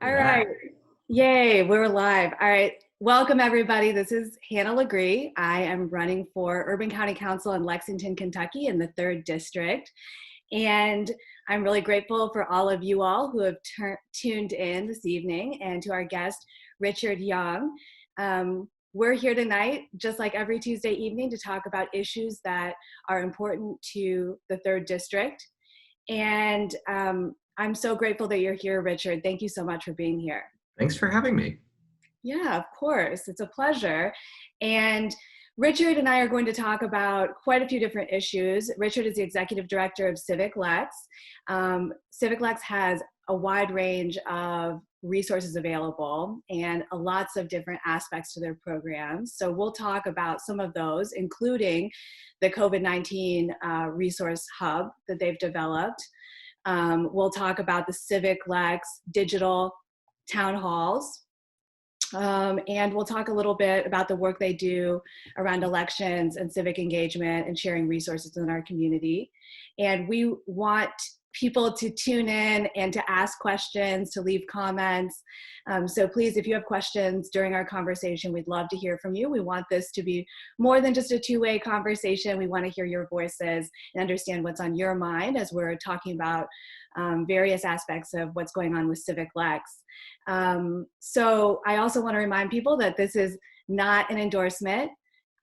All Look at right. that. Yay, we're live. All right. Welcome, everybody. This is Hannah Legree. I am running for Urban County Council in Lexington, Kentucky in the 3rd District. And I'm really grateful for all of you all who have tuned in this evening and to our guest, Richard Young. We're here tonight, just like every Tuesday evening, to talk about issues that are important to the 3rd District. And I'm so grateful that you're here, Richard. Thank you so much for being here. Thanks for having me. Yeah, of course. It's a pleasure. And Richard and I are going to talk about quite a few different issues. Richard is the Executive Director of CivicLex. CivicLex has a wide range of resources available and lots of different aspects to their programs. So we'll talk about some of those, including the COVID-19 resource hub that they've developed. We'll talk about the CivicLex digital town halls. And we'll talk a little bit about the work they do around elections and civic engagement and sharing resources in our community. And we want people to tune in and to ask questions, to leave comments. So please, if you have questions during our conversation, we'd love to hear from you. We want this to be more than just a two-way conversation. We want to hear your voices and understand what's on your mind as we're talking about various aspects of what's going on with CivicLex. So I also want to remind people that this is not an endorsement.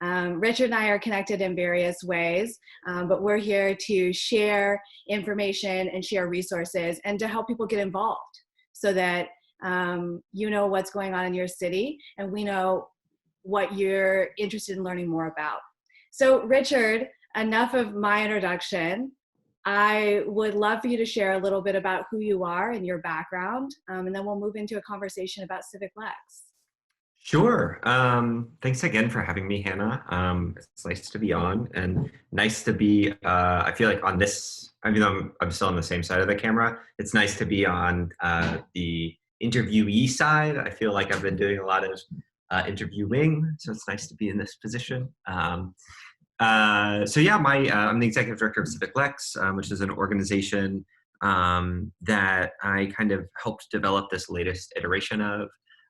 Richard and I are connected in various ways, but we're here to share information and share resources and to help people get involved so that you know what's going on in your city and we know what you're interested in learning more about. So Richard, enough of my introduction. I would love for you to share a little bit about who you are and your background, and then we'll move into a conversation about CivicLex. Sure. Thanks again for having me, Hannah. It's nice to be on and nice to be, I feel like on this, I mean, I'm still on the same side of the camera. It's nice to be on the interviewee side. I feel like I've been doing a lot of interviewing, so it's nice to be in this position. So yeah, I'm the executive director of CivicLex, which is an organization that I kind of helped develop this latest iteration of.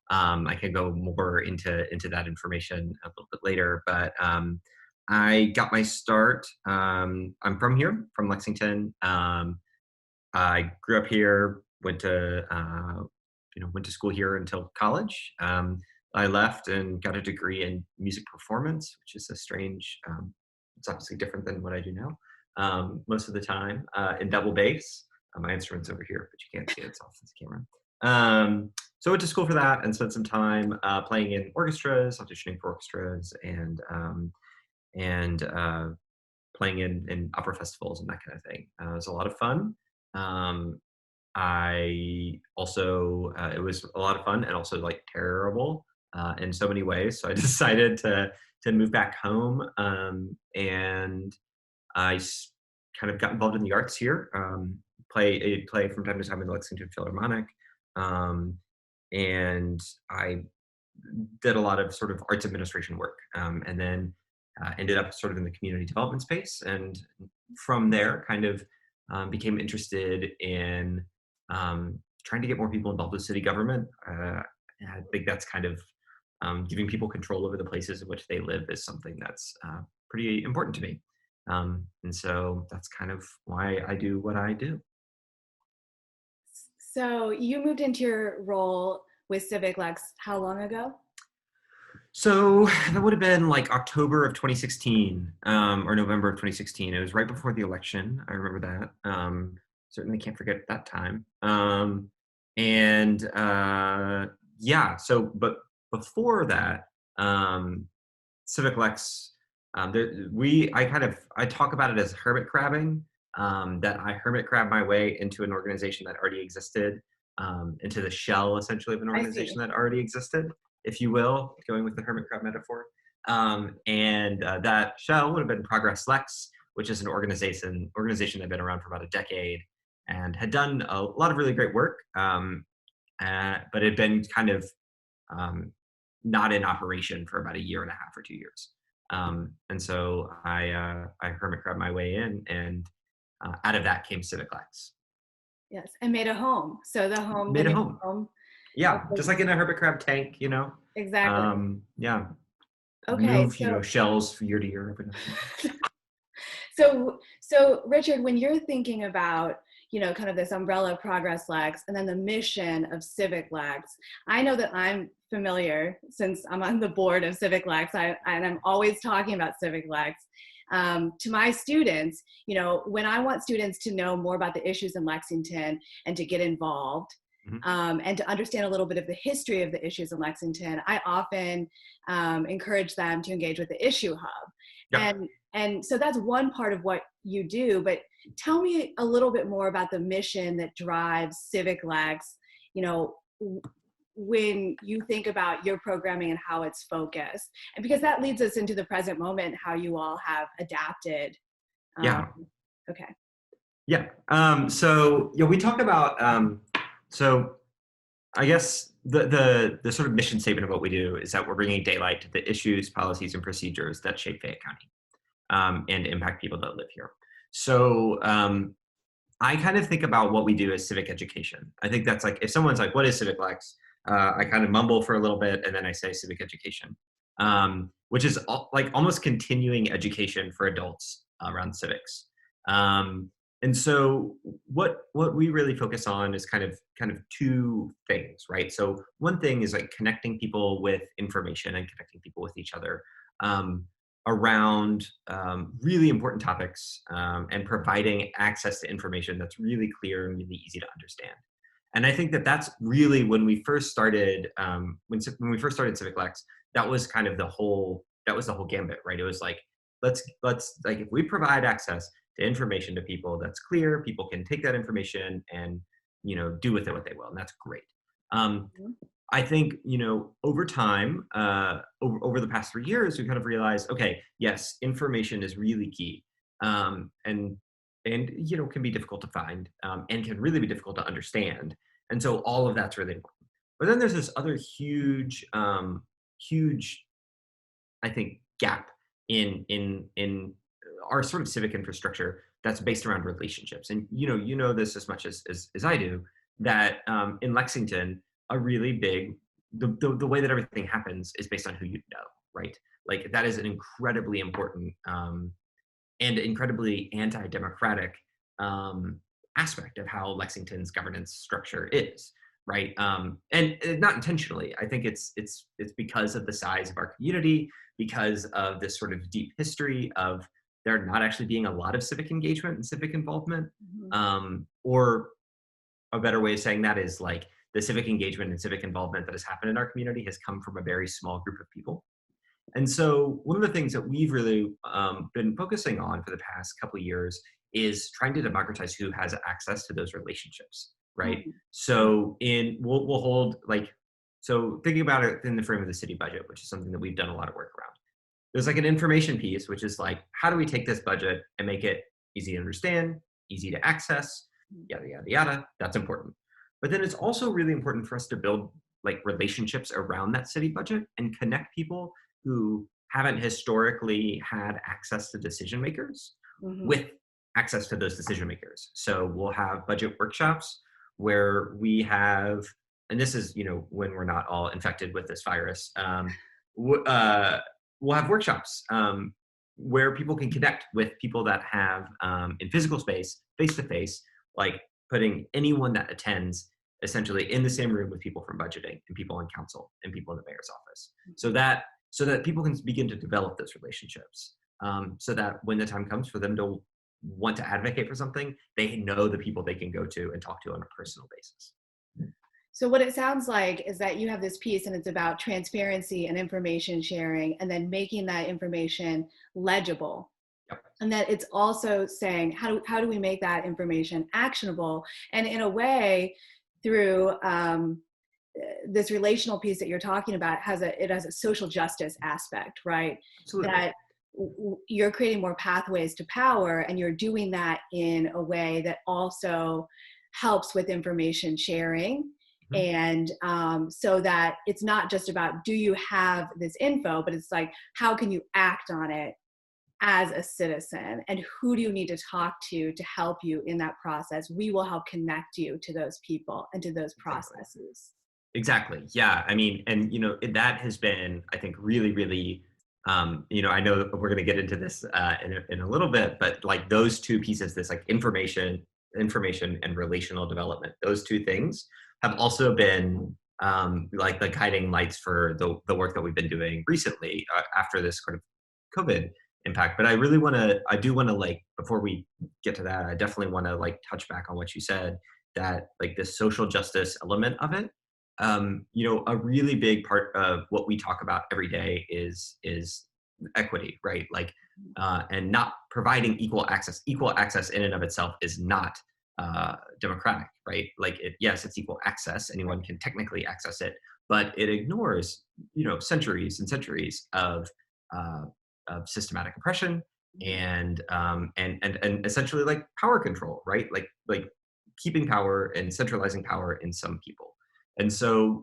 I can go more into that information a little bit later, but I got my start. I'm from here, from Lexington. I grew up here, went to school here until college. I left and got a degree in music performance, which is a strange. It's obviously different than what I do now. Most of the time in double bass. My instrument's over here, but you can't see it. It's off this camera. So I went to school for that and spent some time playing in orchestras, auditioning for orchestras, and playing in opera festivals and that kind of thing. It was a lot of fun. I also it was a lot of fun and also like terrible in so many ways. So I decided to move back home, and I kind of got involved in the arts here. Play from time to time in the Lexington Philharmonic. And I did a lot of sort of arts administration work, and then ended up sort of in the community development space. And from there, kind of became interested in trying to get more people involved with city government. I think that's kind of giving people control over the places in which they live is something that's pretty important to me. And so that's kind of why I do what I do. So you moved into your role with CivicLex how long ago? So that would have been like October of 2016, or November of 2016. It was right before the election. I remember that. Certainly can't forget that time. And yeah, so, but before that, CivicLex, I talk about it as hermit crabbing, that I hermit crab my way into an organization that already existed, into the shell essentially of an I see. organization that already existed, if you will, going with the hermit crab metaphor. And that shell would have been Progress Lex, which is an organization that had been around for about a decade and had done a lot of really great work, but had been kind of not in operation for about a year and a half or 2 years. And so I hermit crabbed my way in, and out of that came CivicLex. Yes, and made a home. So the Made a new home. home Yeah, just Also, like in a hermit crab tank, you know. exactly. Yeah, Okay, move, you know, shells from year to year. so Richard, when you're thinking about, kind of this umbrella of Progress Lex and then the mission of CivicLex, I know that I'm familiar since I'm on the board of CivicLex, and I'm always talking about CivicLex. To my students, when I want students to know more about the issues in Lexington and to get involved, Mhm. and to understand a little bit of the history of the issues in Lexington, I often encourage them to engage with the Issue Hub. Yep. And so that's one part of what you do, but tell me a little bit more about the mission that drives CivicLex, you know, when you think about your programming and how it's focused. And because that leads us into the present moment, how you all have adapted. Um, Yeah. okay. Yeah. So yeah, we talk about so I guess the sort of mission statement of what we do is that we're bringing daylight to the issues, policies, and procedures that shape Fayette County, and impact people that live here. So I kind of think about what we do as civic education. I think that's like if someone's like, "What is CivicLex?" I kind of mumble for a little bit and then I say civic education, which is like almost continuing education for adults around civics. Um, and so what we really focus on is kind of two things, right? So one thing is like connecting people with information and connecting people with each other. Um, Around really important topics, and providing access to information that's really clear and really easy to understand. And I think that that's really when we first started, when we first started CivicLex, that was kind of that was the whole gambit, right? It was like, let's like if we provide access to information to people that's clear, people can take that information and do with it what they will, and that's great. Um, I think, over time, over the past 3 years, we kind of realized, okay, yes, information is really key, and can be difficult to find, and can really be difficult to understand, and so all of that's really important. But then there's this other huge, I think, gap in our sort of civic infrastructure that's based around relationships, and you know this as much as I do that in Lexington a really big the way that everything happens is based on who you know, right? Like that is an incredibly important and incredibly anti-democratic aspect of how Lexington's governance structure is, right? And not intentionally. I think it's because of the size of our community, because of this sort of deep history of there not actually being a lot of civic engagement and civic involvement, Mhm. or a better way of saying that is like the civic engagement and civic involvement that has happened in our community has come from a very small group of people. And so one of the things that we've really been focusing on for the past couple of years is trying to democratize who has access to those relationships, right? Mhm. So we'll hold like, so thinking about it in the frame of the city budget, which is something that we've done a lot of work around. There's like an information piece, which is like, how do we take this budget and make it easy to understand, easy to access, yada, yada, yada. That's important. But then it's also really important for us to build like relationships around that city budget and connect people who haven't historically had access to decision makers Mhm. with access to those decision makers. So we'll have budget workshops where we have, and this is, when we're not all infected with this virus, we'll have workshops where people can connect with people that have in physical space, face to face, like putting anyone that attends essentially in the same room with people from budgeting and people in council and people in the mayor's office, so that people can begin to develop those relationships, so that when the time comes for them to want to advocate for something, they know the people they can go to and talk to on a personal basis. So what it sounds like is that you have this piece and it's about transparency and information sharing and then making that information legible. Yep. And that it's also saying, how do we make that information actionable? And in a way, through this relational piece that you're talking about, it has a social justice aspect, right? Absolutely. That you're creating more pathways to power and you're doing that in a way that also helps with information sharing, Mhm. and so that it's not just about do you have this info, but it's like how can you act on it as a citizen, and who do you need to talk to help you in that process. We will help connect you to those people and to those Exactly. processes. Exactly. Yeah. I mean, and that has been, I think, really, really. I know that we're going to get into this in a little bit, but like those two pieces, this like information and relational development, those two things have also been like the guiding lights for the work that we've been doing recently after this sort of COVID impact. But I do want to like, before we get to that, I definitely want to like touch back on what you said, that like the social justice element of it. A really big part of what we talk about every day is equity, right? Like, and not providing equal access. Equal access in and of itself is not democratic, right? Like, yes, it's equal access. Anyone can technically access it, but it ignores, centuries and centuries uh, of systematic oppression and essentially like power control, right? Like keeping power and centralizing power in some people. And so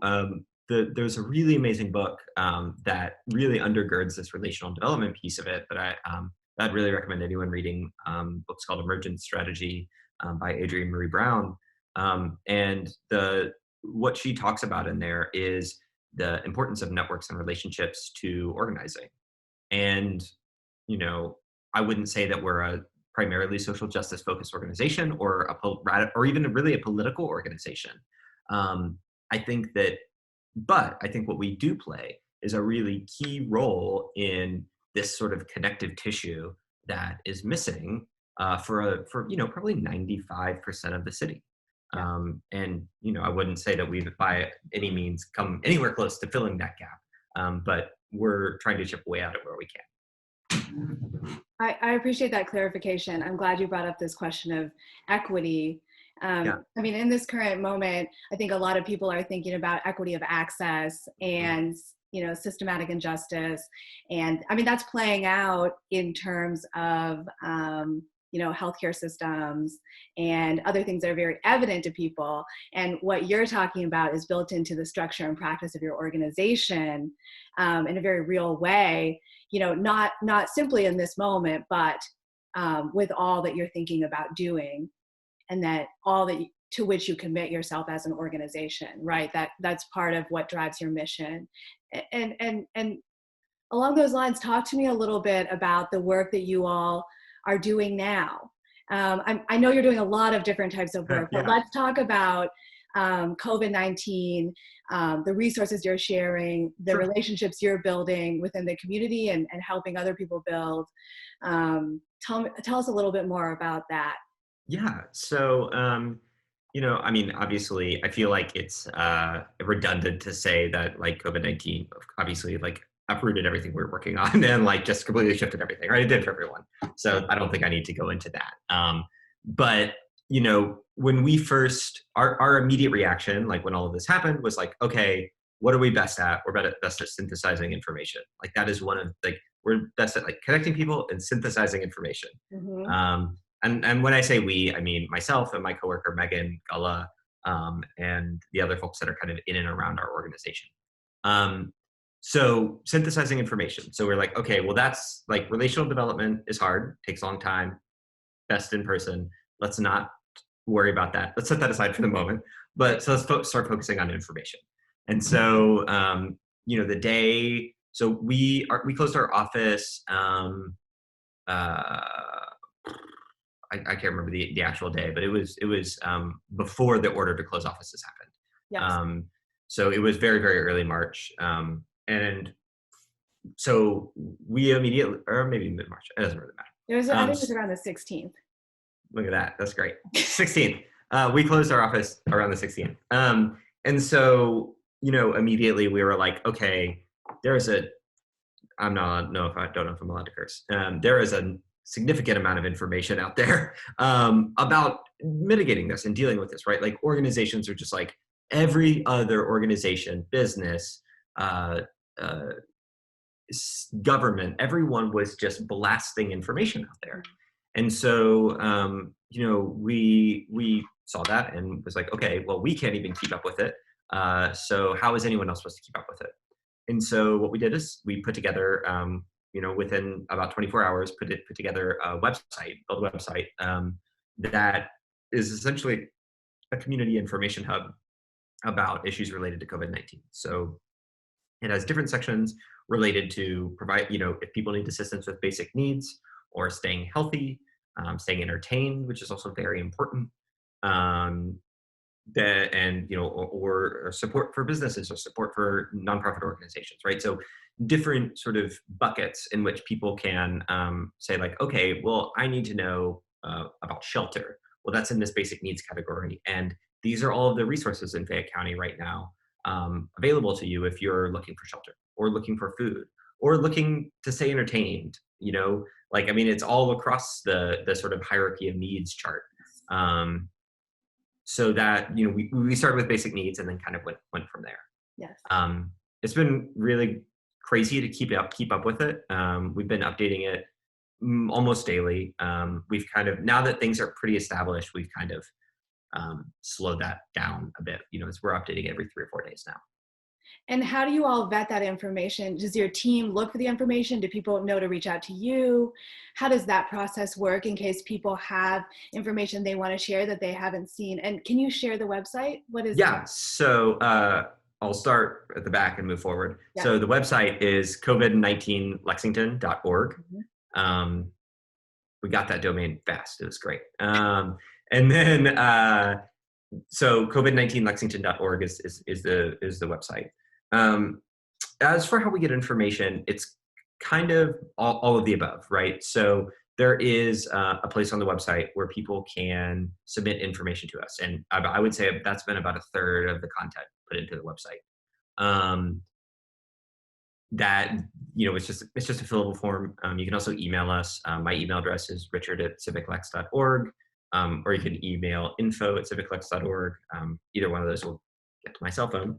there's a really amazing book that really undergirds this relational development piece of it that I'd really recommend anyone reading. Book's called Emergent Strategy by Adrienne Marie Brown. And what she talks about in there is the importance of networks and relationships to organizing. And, I wouldn't say that we're a primarily social justice focused organization or even really a political organization. Um, I think that, but I think what we do play is a really key role in this sort of connective tissue that is missing for probably 95% of the city. Yeah. And I wouldn't say that we've by any means come anywhere close to filling that gap, but we're trying to chip away at it where we can. I appreciate that clarification. I'm glad you brought up this question of equity. Yeah. I mean, in this current moment, I think a lot of people are thinking about equity of access and, systematic injustice. And I mean, that's playing out in terms of, healthcare systems and other things that are very evident to people. And what you're talking about is built into the structure and practice of your organization in a very real way. Not simply in this moment, but with all that you're thinking about doing, and that all that to which you commit yourself as an organization, right? That's part of what drives your mission. And along those lines, talk to me a little bit about the work that you all are doing now. I know you're doing a lot of different types of work, but let's talk about COVID-19, the resources you're sharing, the relationships you're building within the community and helping other people build. Tell us a little bit more about that. Yeah. So, I mean, obviously, I feel like it's redundant to say that like COVID-19 obviously like uprooted everything we were working on and like just completely shifted everything, right? It did for everyone. So I don't think I need to go into that. But when we first, our immediate reaction, like when all of this happened, was like, okay, what are we best at? We're best at synthesizing information. Like that is one of like we're best at like connecting people and synthesizing information. Mm-hmm. And when I say we, I mean myself and my coworker Megan Gullah, and the other folks that are kind of in and around our organization. So synthesizing information. So we're like, okay, well that's like relational development is hard, takes a long time, best in person. Let's not worry about that. Let's set that aside for the moment. But so let's start focusing on information. And so, the day, so we closed our office. I can't remember the actual day, but it was before the order to close offices happened. Yes. So it was very, very early March. And so we immediately, or maybe mid-March, it doesn't really matter. I think it was around the 16th. Look at that. That's great. 16th. We closed our office around the 16th. And so, immediately we were like, okay, I don't know if I'm allowed to curse. There is a significant amount of information out there about mitigating this and dealing with this, right? Like organizations are just like every other organization, business, government, everyone was just blasting information out there. And so, we saw that and was like, okay, well, we can't even keep up with it. So how is anyone else supposed to keep up with it? And so what we did is we put together, within about 24 hours, put together build a website that is essentially a community information hub about issues related to COVID-19. So it has different sections related to provide, if people need assistance with basic needs or staying healthy, staying entertained, which is also very important. Um, that and or support for businesses or support for nonprofit organizations, right? So different sort of buckets in which people can say like, okay, well, I need to know about shelter. Well, that's in this basic needs category, and these are all of the resources in Fayette County right now available to you if you're looking for shelter or looking for food or looking to stay entertained. Like, I mean, it's all across the sort of hierarchy of needs chart. So that we started with basic needs and then kind of went from there. Yes. It's been really crazy to keep up with it. We've been updating it almost daily. We've kind of, now that things are pretty established, we've kind of slowed that down a bit. As we're updating every 3 or 4 days now. And how do you all vet that information? Does your team look for the information? Do people know to reach out to you? How does that process work in case people have information they want to share that they haven't seen? And can you share the website? What is Yeah, so I'll start at the back and move forward. Yeah. So the website is covid19lexington.org. We got that domain fast. It was great. And then, so covid19lexington.org is the website. As for how we get information, it's kind of all of the above, right? So there is a place on the website where people can submit information to us. And I would say that's been about 1/3 of the content put into the website. That, it's just a fillable form. You can also email us. My email address is richard@civiclex.org, or you can email info@civiclex.org. Either one of those will get to my cell phone.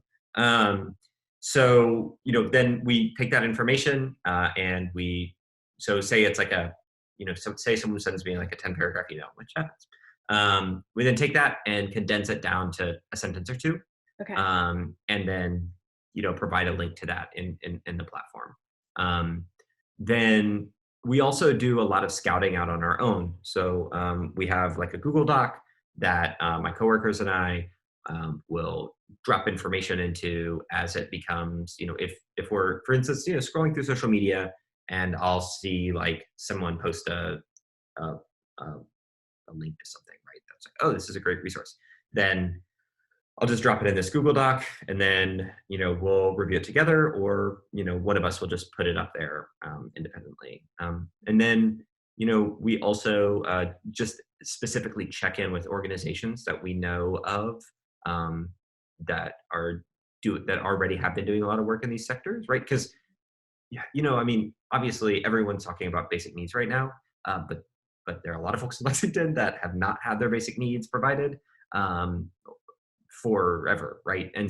So, then we take that information and so say it's like say someone sends me like a 10-paragraph email, which happens. We then take that and condense it down to a sentence or two. Okay. And then, provide a link to that in the platform. Then we also do a lot of scouting out on our own. So we have like a Google Doc that my coworkers and I will drop information into as it becomes, if we're, for instance, scrolling through social media and I'll see like someone post a link to something, right? That's like, oh, this is a great resource. Then I'll just drop it in this Google Doc and then, we'll review it together, or, one of us will just put it up there independently. And then, we also just specifically check in with organizations that we know of that already have been doing a lot of work in these sectors, right? Because, I mean, obviously everyone's talking about basic needs right now, but there are a lot of folks in Lexington that have not had their basic needs provided forever, right? And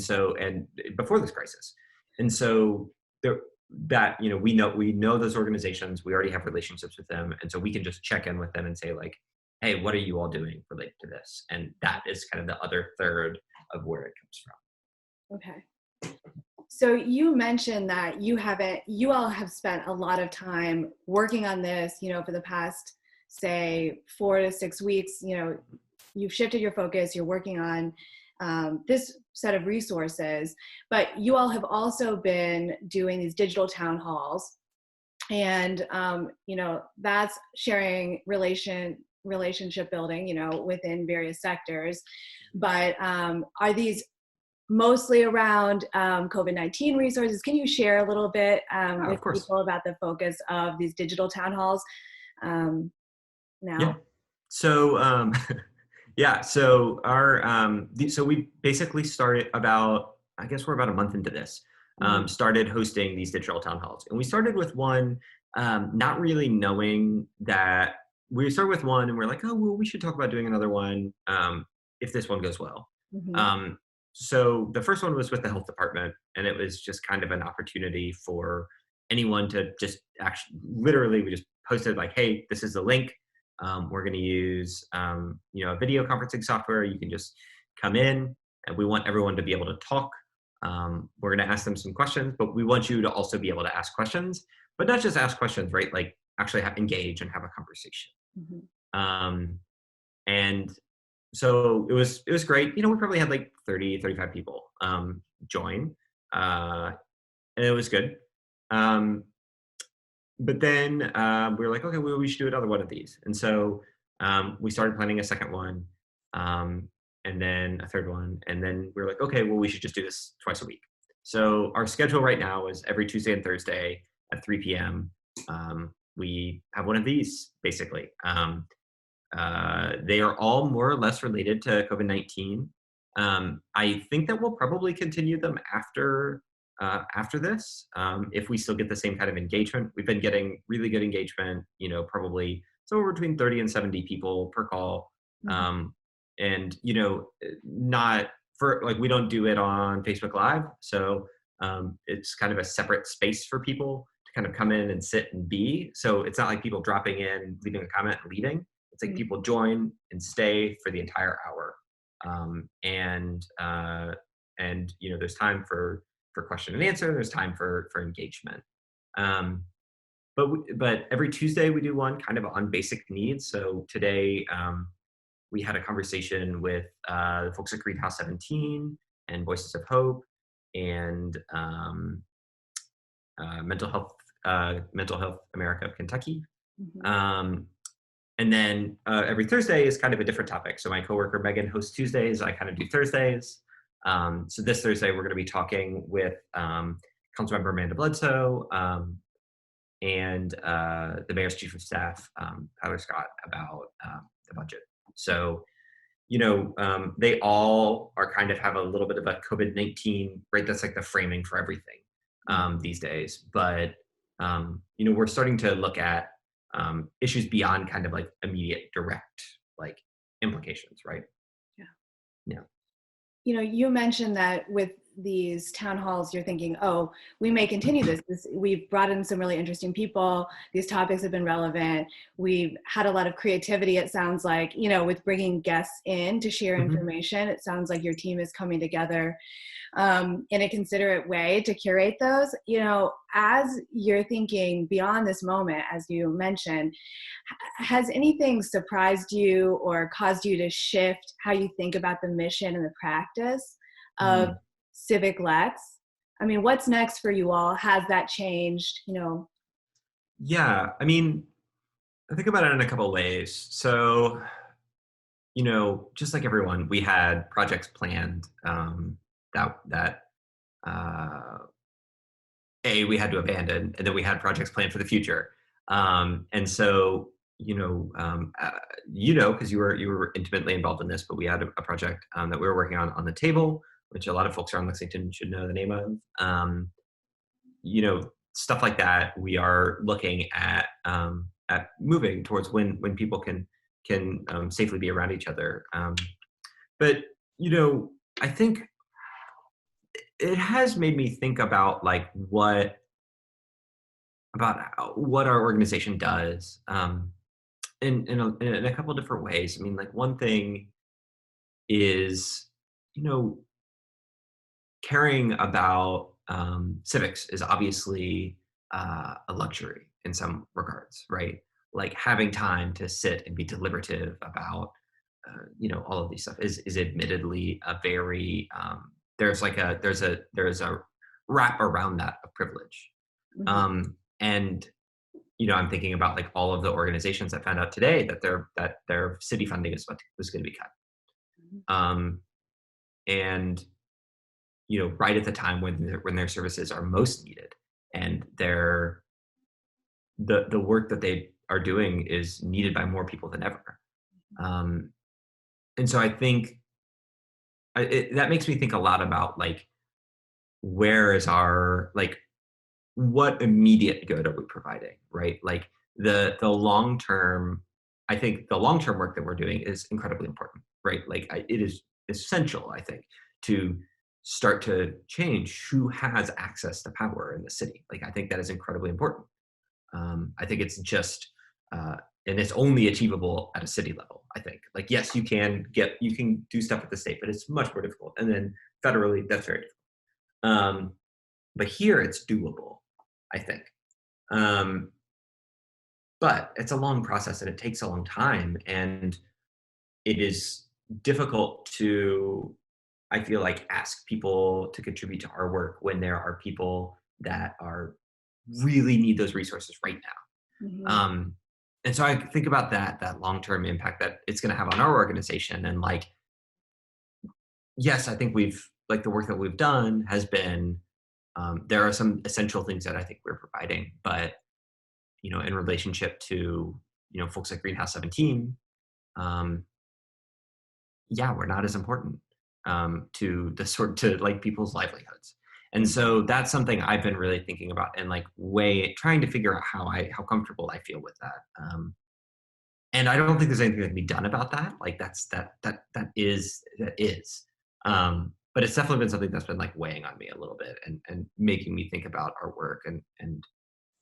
before this crisis, and so we know those organizations, we already have relationships with them, and so we can just check in with them and say like, hey, what are you all doing related to this? And that is kind of the other third of where it comes from. Okay. So you mentioned that you all have spent a lot of time working on this, for the past, say, 4 to 6 weeks. You've shifted your focus, you're working on this set of resources, but you all have also been doing these digital town halls, and that's sharing relationship building, within various sectors. But are these mostly around COVID-19 resources? Can you share a little bit with people about the focus of these digital town halls now? Yeah. So yeah, so so we basically started I guess we're about a month into this, started hosting these digital town halls. And we started with one, not really knowing that. We started with one and we're like, oh, well, we should talk about doing another one if this one goes well. So the first one was with the health department, and it was just kind of an opportunity for anyone to just literally, we just posted like, hey, this is the link. We're going to use, a video conferencing software. You can just come in, and we want everyone to be able to talk. We're going to ask them some questions, but we want you to also be able to ask questions, but not just ask questions, right? Like actually engage and have a conversation. And it was great. We probably had like 35 people join, and it was good. Um, but then we were like, okay, well, we should do another one of these. And so we started planning a second one, and then a third one. And then we were like, okay, well, we should just do this twice a week. So our schedule right now is every Tuesday and Thursday at 3 p.m. We have one of these, basically. They are all more or less related to COVID-19. I think that we'll probably continue them after this, if we still get the same kind of engagement. We've been getting really good engagement, probably somewhere between 30 and 70 people per call. Mhm. And, not for like, we don't do it on Facebook Live. So it's kind of a separate space for people to kind of come in and sit and be. So it's not like people dropping in, leaving a comment and leaving. It's like Mhm. people join and stay for the entire hour. And there's time for question and answer. There's time for engagement. Um, but every Tuesday we do one kind of on basic needs. So today we had a conversation with the folks at Greenhouse 17 and Voices of Hope and Mental Health America of Kentucky. Mhm. Um, and then every Thursday is kind of a different topic. So my coworker Megan hosts Tuesdays. I kind of do Thursdays. So this Thursday we're going to be talking with Councilmember Amanda Bledsoe and the mayor's chief of staff, Tyler Scott, about the budget. So they all are kind of have a little bit of a COVID-19, right? That's like the framing for everything these days. But we're starting to look at issues beyond kind of like immediate direct like implications, right? Yeah. Yeah. You mentioned that with these town halls, you're thinking, oh, we may continue this. We've brought in some really interesting people. These topics have been relevant. We've had a lot of creativity, it sounds like, with bringing guests in to share Mhm. information. It sounds like your team is coming together in a considerate way to curate those. As you're thinking beyond this moment, as you mentioned, has anything surprised you or caused you to shift how you think about the mission and the practice of Mm. CivicLex? I mean, what's next for you all? Has that changed? Yeah, I mean, I think about it in a couple of ways. So, just like everyone, we had projects planned that uh, we had to abandon, and then we had projects planned for the future. And so, because you were intimately involved in this, but we had a project that we were working on the table, which a lot of folks around Lexington should know the name of. Stuff like that. We are looking at moving towards when people can safely be around each other. But I think it has made me think about like what our organization does in a couple different ways. I mean, like one thing is, you know, caring about civics is obviously a luxury in some regards, right? Like having time to sit and be deliberative about, all of these stuff is admittedly a very there's a wrap around that of privilege, Mhm. and I'm thinking about like all of the organizations that found out today that their city funding was going to be cut. Um, and right at the time when their services are most needed, and the work that they are doing is needed by more people than ever. Um, and so I think that makes me think a lot about like where is our like what immediate good are we providing, right? Like the long term, I think the long term work that we're doing is incredibly important, right? Like it is essential, I think, to start to change who has access to power in the city. Like I think that is incredibly important. I think it's just and it's only achievable at a city level. I think, like, yes, you can do stuff at the state, but it's much more difficult. And then federally, that's very difficult. But here, it's doable, I think. Um, but it's a long process and it takes a long time, and it is difficult to, I feel like, ask people to contribute to our work when there are people that are really need those resources right now. Mhm. And so I think about that long-term impact that it's going to have on our organization. And like, yes, I think we've like the work that we've done has been, there are some essential things that I think we're providing, but in relationship to, folks like Greenhouse 17, um, yeah, we're not as important to the sort to like people's livelihoods. And so that's something I've been really thinking about and like way trying to figure out how comfortable I feel with that. And I don't think there's anything that can be done about that. Like that is. But it's definitely been something that's been like weighing on me a little bit and making me think about our work and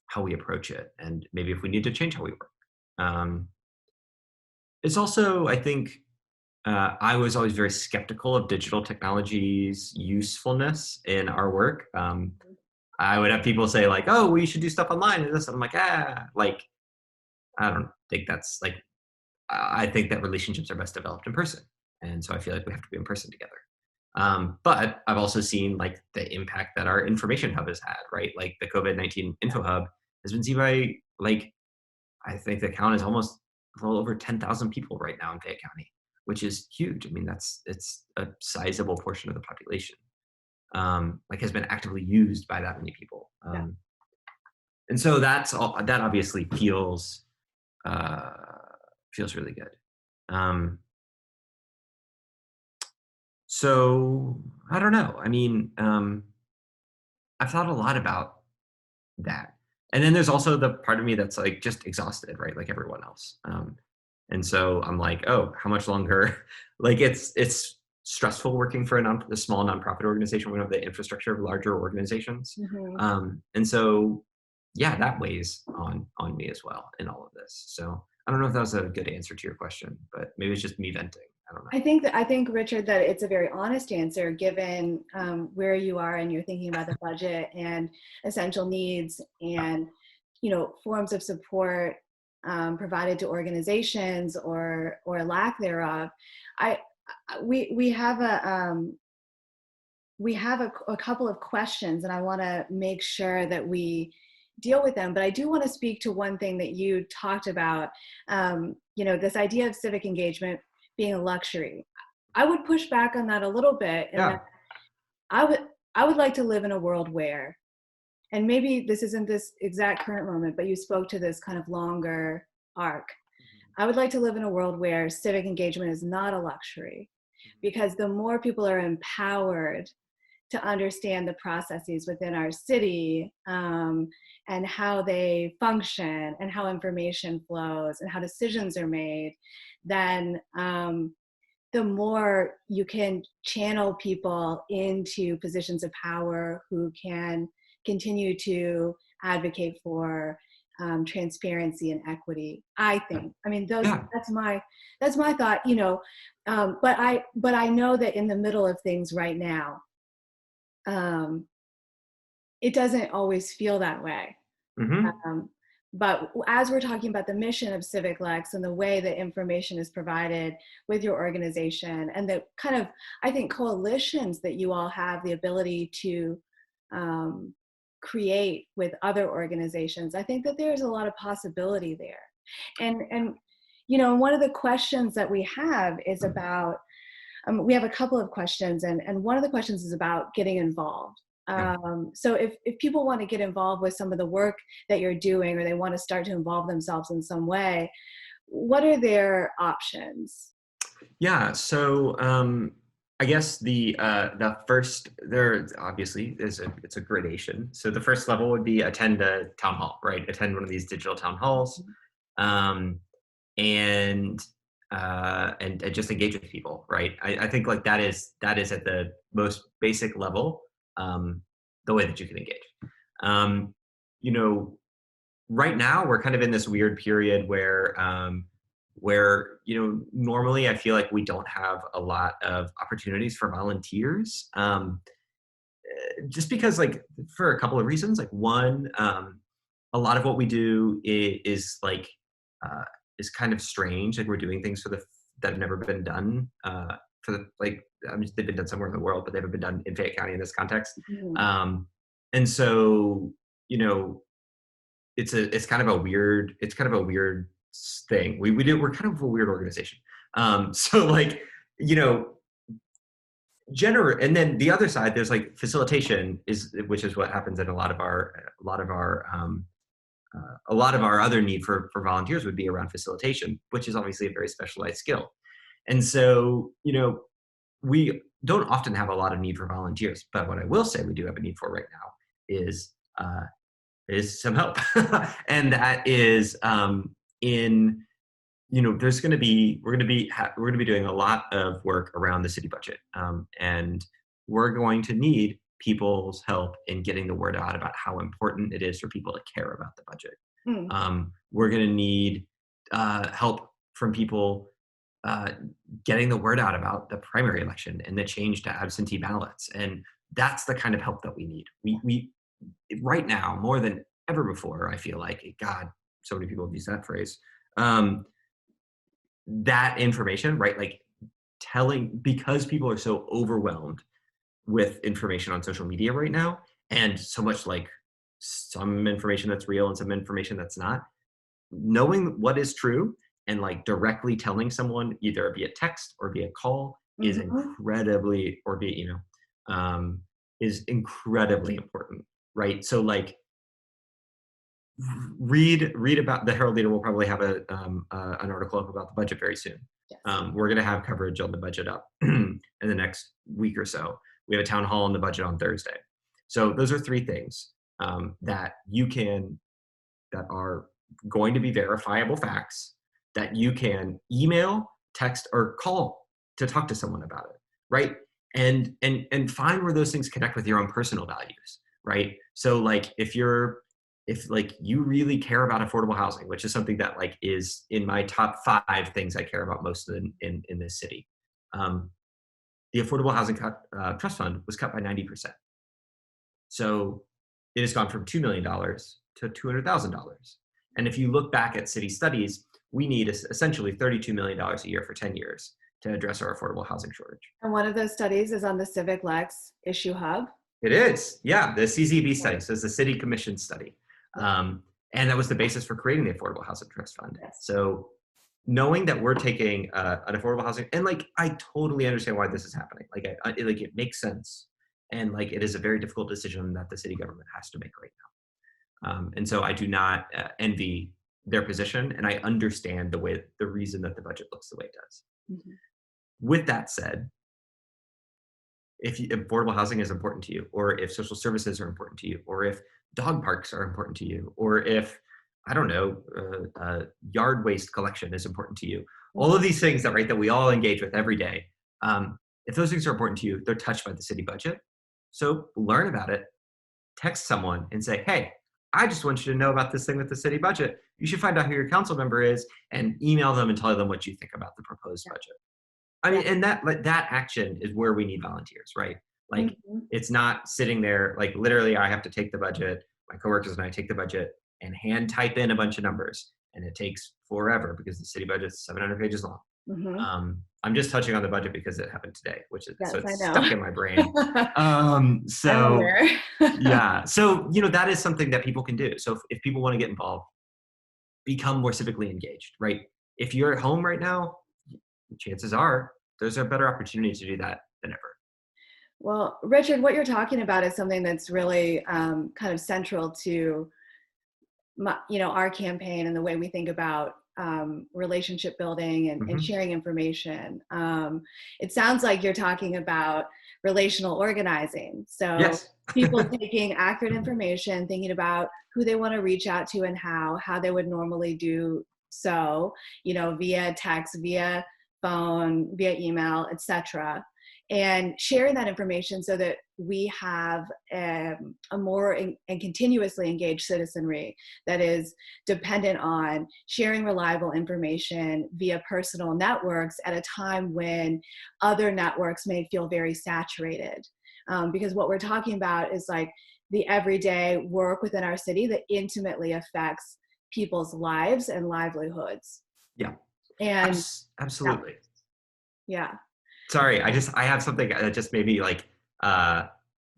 how we approach it and maybe if we need to change how we work. Um, it's also, I think, I was always very skeptical of digital technology's usefulness in our work. I would have people say like, "Oh, we should do stuff online," and this. And I'm like, like I don't think that's like. I think that relationships are best developed in person, and so I feel like we have to be in person together. But I've also seen like the impact that our information hub has had, right? Like the COVID-19 info hub has been seen by like I think the count is almost a little over 10,000 people right now in Fayette County, which is huge. I mean, it's a sizable portion of the population. Like has been actively used by that many people. Yeah. And so that obviously uh, feels really good. Um, so I don't know. I mean, I've thought a lot about that. And then there's also the part of me that's like just exhausted, right? Like everyone else. And so I'm like, oh, how much longer? Like it's stressful working for a small nonprofit organization. We don't have the infrastructure of larger organizations. Mhm. And so yeah, that weighs on me as well in all of this. So I don't know if that was a good answer to your question, but maybe it's just me venting. I don't know. I think Richard that it's a very honest answer given where you are and you're thinking about the budget and essential needs and forms of support provided to organizations or lack thereof. I we have a couple of questions and I want to make sure that we deal with them. But I do want to speak to one thing that you talked about, this idea of civic engagement being a luxury. I would push back on that a little bit in that Yeah. I would I would like to live in a world where, and maybe this isn't this exact current moment, but you spoke to this kind of longer arc. I would like to live in a world where civic engagement is not a luxury, because the more people are empowered to understand the processes within our city and how they function and how information flows and how decisions are made, then the more you can channel people into positions of power who can continue to advocate for transparency and equity. I think. I mean, Yeah. that's my thought. But I know that in the middle of things right now, um, it doesn't always feel that way. Hmm. Um, but as we're talking about the mission of CivicLex and the way that information is provided with your organization and the kind of, I think, coalitions that you all have the ability to create with other organizations, I think that there's a lot of possibility there. And one of the questions that we have is about, we have a couple of questions, and one of the questions is about getting involved. Yeah. So if people want to get involved with some of the work that you're doing, or they want to start to involve themselves in some way, what are their options? Yeah. So I guess the first there obviously it's a gradation. So the first level would be attend a town hall, right? Attend one of these digital town halls, um, and and just engage with people, right? I think like that is at the most basic level, um, the way that you can engage. Um, you know, right now we're kind of in this weird period where normally I feel like we don't have a lot of opportunities for volunteers, just because like for a couple of reasons. Like one, a lot of what we do is like uh, is kind of strange. Like we're doing things for that have never been done for the, like, I mean, they've been done somewhere in the world, but they haven't been done in Fayette County in this context. Mhm. And so, you know, it's kind of a weird, thing. We're kind of a weird organization. So like, you know, and then the other side, there's like facilitation which is what happens in a lot of our other need for volunteers would be around facilitation, which is obviously a very specialized skill. And so, you know, we don't often have a lot of need for volunteers, but what I will say we do have a need for right now is some help. And that is in, you know, we're going to be doing a lot of work around the city budget. And we're going to need people's help in getting the word out about how important it is for people to care about the budget. Mm. We're going to need help from people getting the word out about the primary election and the change to absentee ballots. And that's the kind of help that we need. We right now, more than ever before, I feel like, God, so many people have used that phrase. That information, right? Like because people are so overwhelmed with information on social media right now, and so much like some information that's real and some information that's not, knowing what is true and like directly telling someone either via text or via call is Mhm. incredibly, or via email, is incredibly important, right? So like read about the Herald Leader. Will probably have an article up about the budget very soon. Yes. We're going to have coverage on the budget up in the next week or so. We have a town hall on the budget on Thursday. So those are three things that are going to be verifiable facts that you can email, text, or call to talk to someone about it, right? And find where those things connect with your own personal values, right? So like if like you really care about affordable housing, which is something that like is in my top 5 things I care about most in this city, the Affordable Housing Trust Fund was cut by 90%. So it has gone from $2 million to $200,000. And if you look back at city studies, we need essentially $32 million a year for 10 years to address our affordable housing shortage. And one of those studies is on the CivicLex issue hub. It is, yeah, the CZB study. So it's the City Commission study. And that was the basis for creating the Affordable Housing Trust Fund. Yes. So knowing that we're taking an affordable housing, and like, I totally understand why this is happening. Like, it makes sense. And like, it is a very difficult decision that the city government has to make right now. And so I do not envy their position, and I understand the reason that the budget looks the way it does. Mm-hmm. With that said, if affordable housing is important to you, or if social services are important to you, or if dog parks are important to you, or if, I don't know, yard waste collection is important to you, all of these things that, right, that we all engage with every day, if those things are important to you, they're touched by the city budget. So learn about it, text someone and say, hey, I just want you to know about this thing with the city budget. You should find out who your council member is and email them and tell them what you think about the proposed budget. I mean, and that action is where we need volunteers, right? Like, it's not sitting there, like, literally I have to take the budget, my coworkers and I take the budget and hand type in a bunch of numbers, and it takes forever because the city budget's 700 pages long. I'm just touching on the budget because it happened today, which is, so it's stuck in my brain. So yeah, so, you know, that is something that people can do. So if people want to get involved, become more civically engaged, right? If you're at home right now, chances are there's a better opportunity to do that than ever. Well, Richard, what you're talking about is something that's really kind of central to our campaign and the way we think about relationship building and sharing information. It sounds like you're talking about relational organizing. So yes. People taking accurate information, thinking about who they want to reach out to and how they would normally do so, via text, via phone, via email, etc., and sharing that information so that we have a more and continuously engaged citizenry that is dependent on sharing reliable information via personal networks at a time when other networks may feel very saturated. Because what we're talking about is like the everyday work within our city that intimately affects people's lives and livelihoods. Yeah, and absolutely. Yeah. Sorry, I have something that just made me like,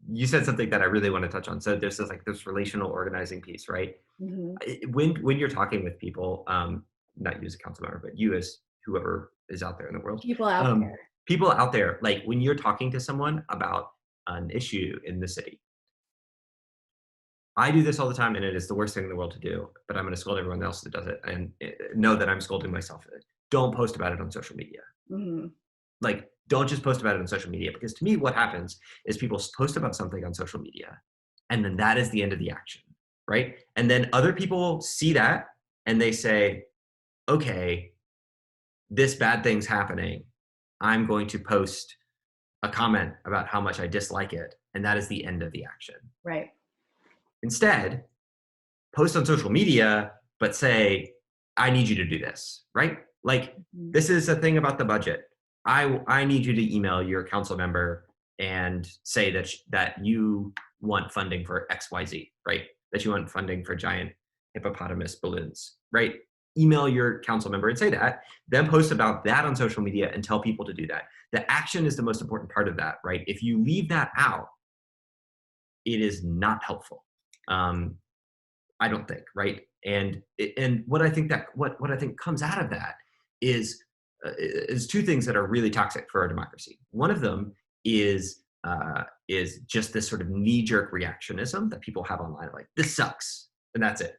you said something that I really want to touch on. So there's this relational organizing piece, right? Hmm. When you're talking with people, not you as a council member, but you as whoever is out there in the world, People out um, there. people out there, like when you're talking to someone about an issue in the city, I do this all the time, and it is the worst thing in the world to do. But I'm going to scold everyone else that does it, and know that I'm scolding myself. Don't post about it on social media. Hmm. Like, don't just post about it on social media, because to me, what happens is people post about something on social media, and then that is the end of the action, right? And then other people see that, and they say, okay, this bad thing's happening. I'm going to post a comment about how much I dislike it, and that is the end of the action. Right. Instead, post on social media, but say, I need you to do this, right? Like, Mhm. this is a thing about the budget. I need you to email your council member and say that you want funding for XYZ, right? That you want funding for giant hippopotamus balloons, right? Email your council member and say that, then post about that on social media and tell people to do that. The action is the most important part of that, right? If you leave that out, it is not helpful. Um, I don't think, right? And what I think that what I think comes out of that is two things that are really toxic for our democracy. One of them is just this sort of knee-jerk reactionism that people have online, like this sucks, and that's it,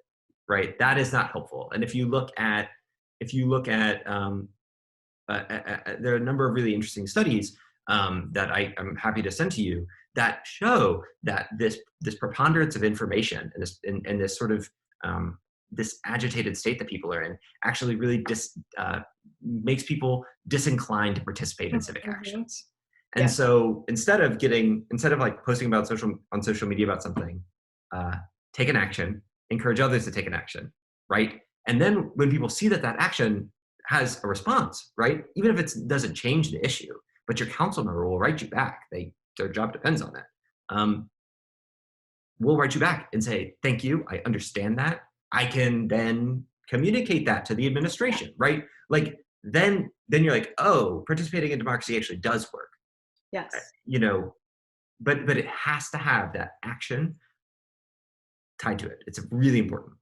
right? That is not helpful. And if you look at there are a number of really interesting studies that I'm happy to send to you that show that this preponderance of information and this sort of this agitated state that people are in actually really makes people disinclined to participate in civic Hmm. actions. And Yeah. so instead of like posting about on social media about something, uh, take an action, encourage others to take an action, right? And then when people see that action has a response, right? Even if it doesn't change the issue, but your council member will write you back. Their job depends on that. Um, will write you back and say, thank you, I understand that. I can then communicate that to the administration, right? Like then you're like, oh, participating in democracy actually does work. Yes. You know, but it has to have that action tied to it. It's really important.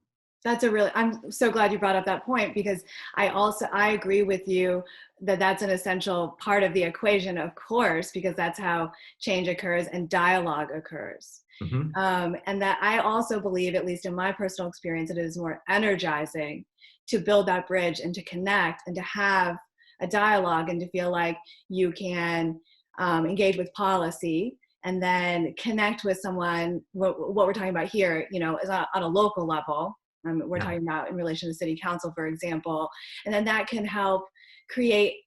I'm so glad you brought up that point, because I agree with you that that's an essential part of the equation, of course, because that's how change occurs and dialogue occurs. Hmm. And that I also believe, at least in my personal experience, it is more energizing to build that bridge and to connect and to have a dialogue and to feel like you can engage with policy and then connect with someone. What we're talking about here, is on a local level. We're Yeah. talking about in relation to city council, for example, and then that can help create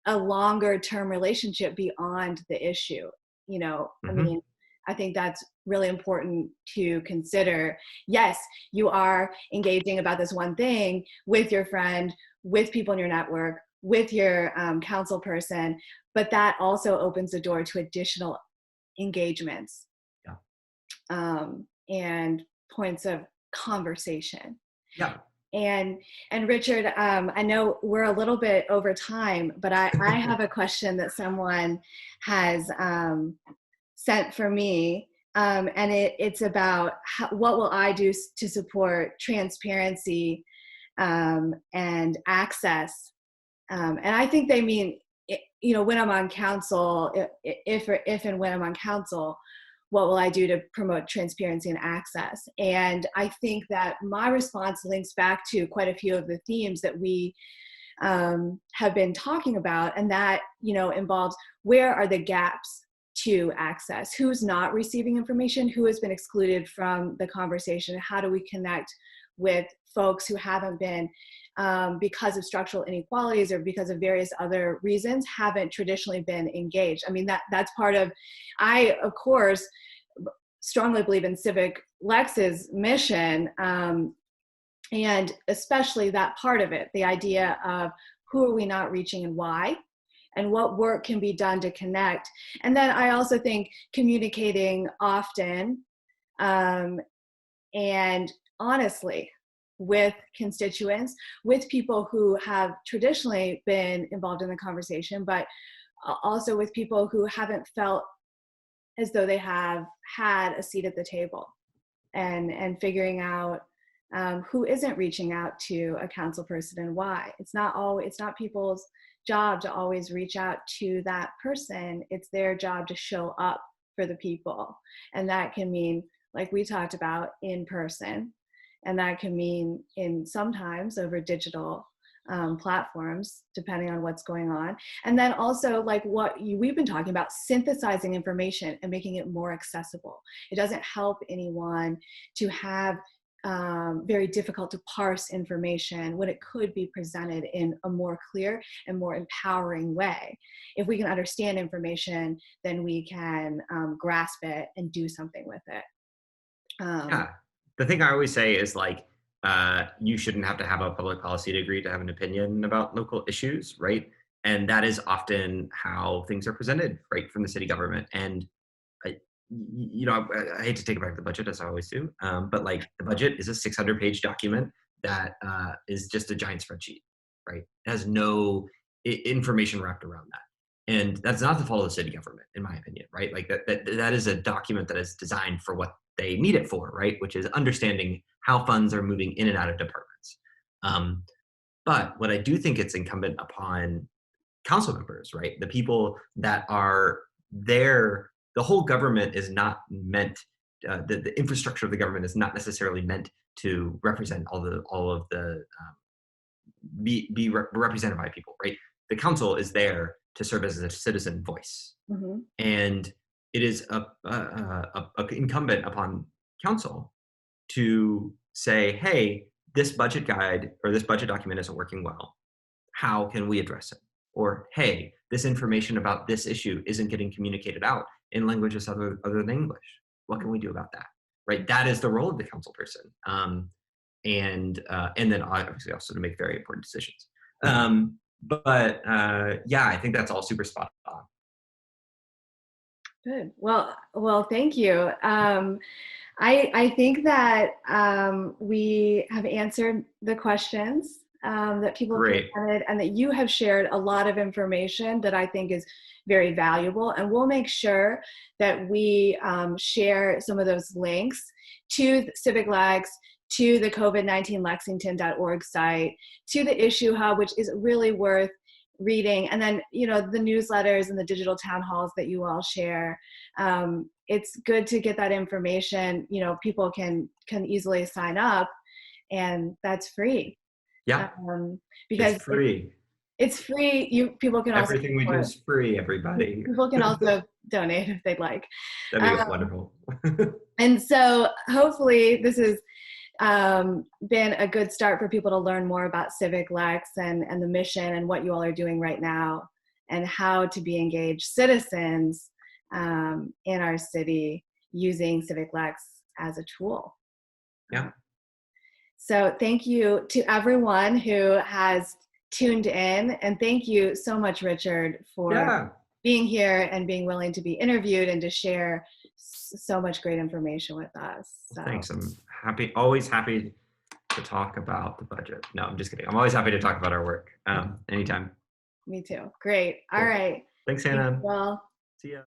a longer term relationship beyond the issue. I Hmm. mean, I think that's really important to consider. Yes, you are engaging about this one thing with your friend, with people in your network, with your council person, but that also opens the door to additional engagements Yeah. and points of conversation. Yeah. And Richard, I know we're a little bit over time, but I have a question that someone has sent for me, and it's about what will I do to support transparency and access. And I think they mean, when I'm on council, if and when I'm on council, what will I do to promote transparency and access? And I think that my response links back to quite a few of the themes that we have been talking about, and that involves, where are the gaps to access, who's not receiving information, who has been excluded from the conversation, how do we connect with folks who haven't been, because of structural inequalities or because of various other reasons, haven't traditionally been engaged. I mean, that's part of, I of course strongly believe in CivicLex's mission, and especially that part of it, the idea of who are we not reaching and why, and what work can be done to connect. And then I also think communicating often, and honestly with constituents, with people who have traditionally been involved in the conversation, but also with people who haven't felt as though they have had a seat at the table, and figuring out who isn't reaching out to a council person and why. It's not people's job to always reach out to that person. It's their job to show up for the people. And that can mean, like we talked about, in person. And that can mean in sometimes over digital platforms, depending on what's going on. And then also, like we've been talking about, synthesizing information and making it more accessible. It doesn't help anyone to have very difficult to parse information when it could be presented in a more clear and more empowering way. If we can understand information, then we can grasp it and do something with it. Yeah. The thing I always say is, like, you shouldn't have to have a public policy degree to have an opinion about local issues, right? And that is often how things are presented, right, from the city government. And I hate to take it back to the budget, as I always do, but like, the budget is a 600-page document that is just a giant spreadsheet, right? It has no information wrapped around that. And that's not the fault of the city government, in my opinion, right? Like, that is a document that is designed for what they need it for, right? Which is understanding how funds are moving in and out of departments. But what I do think it's incumbent upon council members, right? The people that are there. The whole government is not meant, the infrastructure of the government is not necessarily meant to represent all of the be represented by people, right? The council is there to serve as a citizen voice. Mm-hmm. And it is incumbent upon council to say, hey, this budget guide or this budget document isn't working well. How can we address it? Or, hey, this information about this issue isn't getting communicated out in languages other than English. What can we do about that? Right? That is the role of the council person. And then obviously also to make very important decisions. Yeah, I think that's all super spot on. Good. Well, thank you. I think that we have answered the questions that people have presented, and that you have shared a lot of information that I think is very valuable. And we'll make sure that we share some of those links to CivicLex, to the COVID-19lexington.org site, to the Issue Hub, which is really worth reading, and then the newsletters and the digital town halls that you all share. It's good to get that information. People can easily sign up, and that's free. Yeah, because it's free. It's free. People can also everything we do is free. Everybody. People can also donate if they'd like. That'd be wonderful. And so hopefully this has been a good start for people to learn more about CivicLex and the mission and what you all are doing right now, and how to be engaged citizens in our city using CivicLex as a tool. Yeah. So thank you to everyone who has tuned in, and thank you so much, Richard, for being here and being willing to be interviewed and to share so much great information with us. So. Thanks. I'm always happy to talk about the budget. No, I'm just kidding. I'm always happy to talk about our work anytime. Me too. Great. All right. Thanks, Hannah. Well. See ya.